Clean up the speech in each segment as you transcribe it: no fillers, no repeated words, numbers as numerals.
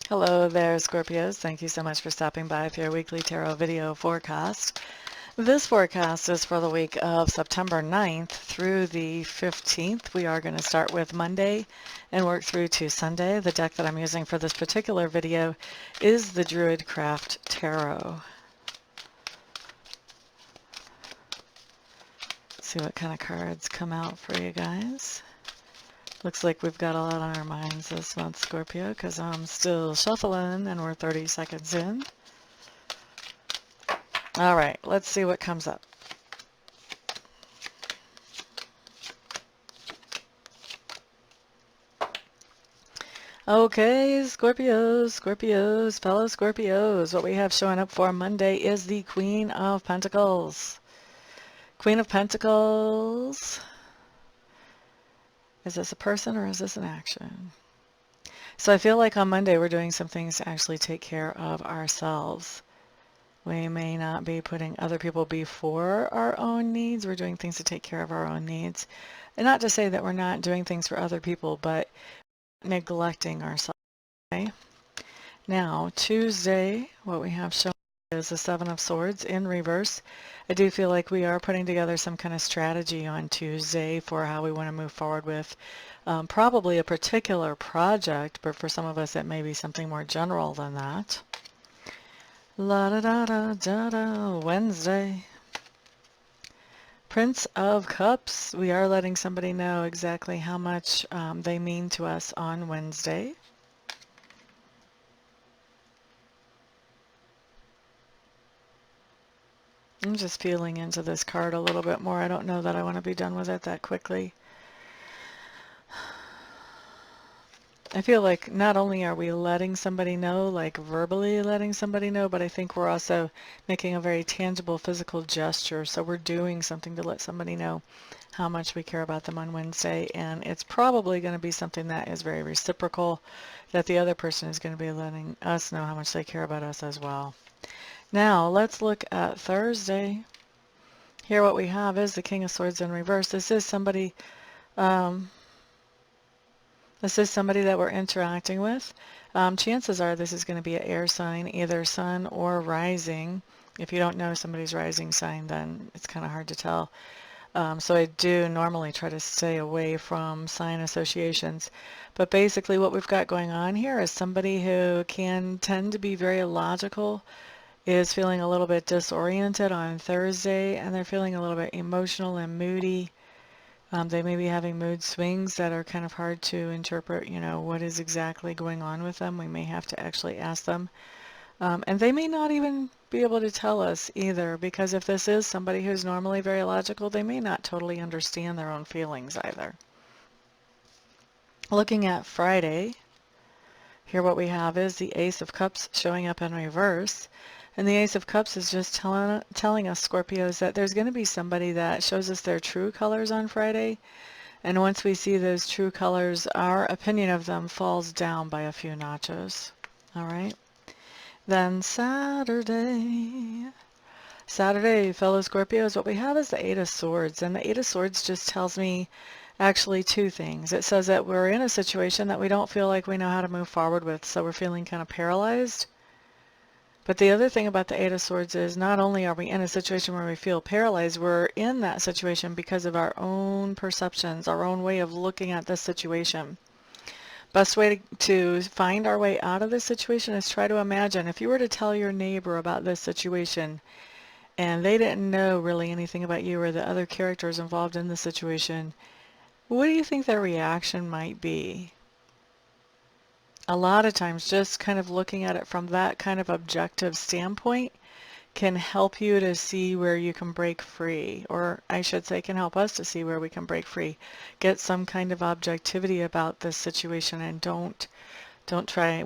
Hello there, Scorpios. Thank you so much for stopping by for your weekly tarot video forecast. This forecast is for the week of September 9th through the 15th. We are going to start with Monday and work through to Sunday. The deck that I'm using for this particular video is the Druidcraft Tarot. Let's see what kind of cards come out for you guys. Looks like we've got a lot on our minds this month, Scorpio, because I'm still shuffling and we're 30 seconds in. All right, let's see what comes up. Okay, Scorpios, fellow Scorpios, what we have showing up for Monday is the Queen of Pentacles. Queen of Pentacles. Is this a person or is this an action? So I feel like on Monday we're doing some things to actually take care of ourselves. We may not be putting other people before our own needs. We're doing things to take care of our own needs. And not to say that we're not doing things for other people, but neglecting ourselves. Okay? Now, Tuesday, what we have shown is the Seven of Swords in reverse. I do feel like we are putting together some kind of strategy on Tuesday for how we want to move forward with probably a particular project, but for some of us it may be something more general than that. La da da da da da, Wednesday. Prince of Cups. We are letting somebody know exactly how much they mean to us on Wednesday. I'm just feeling into this card a little bit more. I don't know that I want to be done with it that quickly. I feel like not only are we letting somebody know, like verbally letting somebody know, but I think we're also making a very tangible physical gesture. So we're doing something to let somebody know how much we care about them on Wednesday. And it's probably going to be something that is very reciprocal, that the other person is going to be letting us know how much they care about us as well. Now, let's look at Thursday. Here what we have is the King of Swords in reverse. This is somebody that we're interacting with. Chances are this is going to be an air sign, either sun or rising. If you don't know somebody's rising sign, then it's kind of hard to tell. So I do normally try to stay away from sign associations. But basically what we've got going on here is somebody who can tend to be very logical, is feeling a little bit disoriented on Thursday, and they're feeling a little bit emotional and moody. They may be having mood swings that are kind of hard to interpret, what is exactly going on with them. We may have to actually ask them. And they may not even be able to tell us either, because if this is somebody who's normally very logical, they may not totally understand their own feelings either. Looking at Friday, here what we have is the Ace of Cups showing up in reverse. And the Ace of Cups is just telling us, Scorpios, that there's going to be somebody that shows us their true colors on Friday. And once we see those true colors, our opinion of them falls down by a few notches. All right. Then Saturday, fellow Scorpios, what we have is the Eight of Swords. And the Eight of Swords just tells me actually two things. It says that we're in a situation that we don't feel like we know how to move forward with, so we're feeling kind of paralyzed. But the other thing about the Eight of Swords is not only are we in a situation where we feel paralyzed, we're in that situation because of our own perceptions, our own way of looking at this situation. Best way to find our way out of this situation is try to imagine if you were to tell your neighbor about this situation and they didn't know really anything about you or the other characters involved in the situation, what do you think their reaction might be? A lot of times just kind of looking at it from that kind of objective standpoint can help you to see where you can break free, or I should say can help us to see where we can break free. Get some kind of objectivity about this situation, and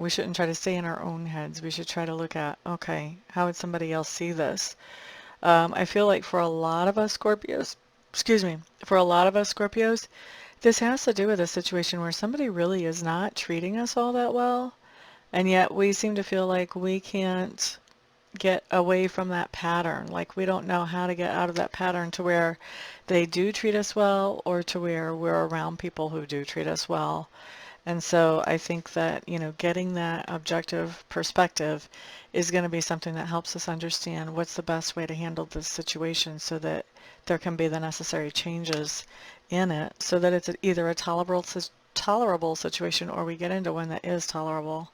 we shouldn't try to stay in our own heads. We should try to look at, okay, how would somebody else see this? I feel like for a lot of us Scorpios, this has to do with a situation where somebody really is not treating us all that well, and yet we seem to feel like we can't get away from that pattern. Like we don't know how to get out of that pattern to where they do treat us well, or to where we're around people who do treat us well. And so I think that, getting that objective perspective is going to be something that helps us understand what's the best way to handle this situation so that there can be the necessary changes in it so that it's either a tolerable situation or we get into one that is tolerable.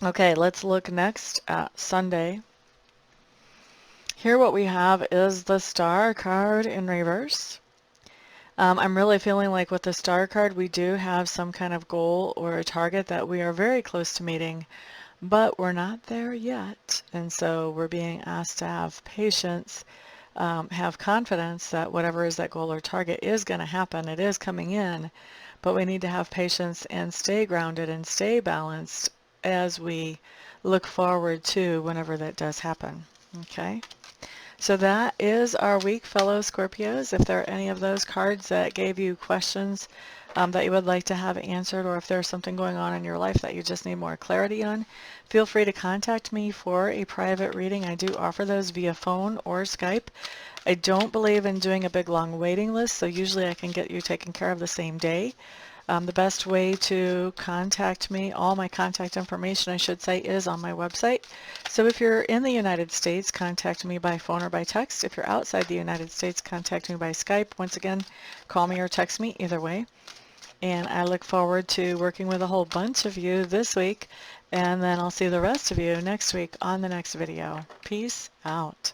Okay, let's look next at Sunday. Here what we have is the Star card in reverse. I'm really feeling like with the Star card, we do have some kind of goal or a target that we are very close to meeting, but we're not there yet. And so we're being asked to have patience, have confidence that whatever is that goal or target is going to happen. It is coming in, but we need to have patience and stay grounded and stay balanced as we look forward to whenever that does happen. Okay? So that is our week, fellow Scorpios. If there are any of those cards that gave you questions that you would like to have answered, or if there's something going on in your life that you just need more clarity on, feel free to contact me for a private reading. I do offer those via phone or Skype. I don't believe in doing a big long waiting list, so usually I can get you taken care of the same day. The best way to contact me, all my contact information, I should say, is on my website. So if you're in the United States, contact me by phone or by text. If you're outside the United States, contact me by Skype. Once again, call me or text me, either way. And I look forward to working with a whole bunch of you this week, and then I'll see the rest of you next week on the next video. Peace out.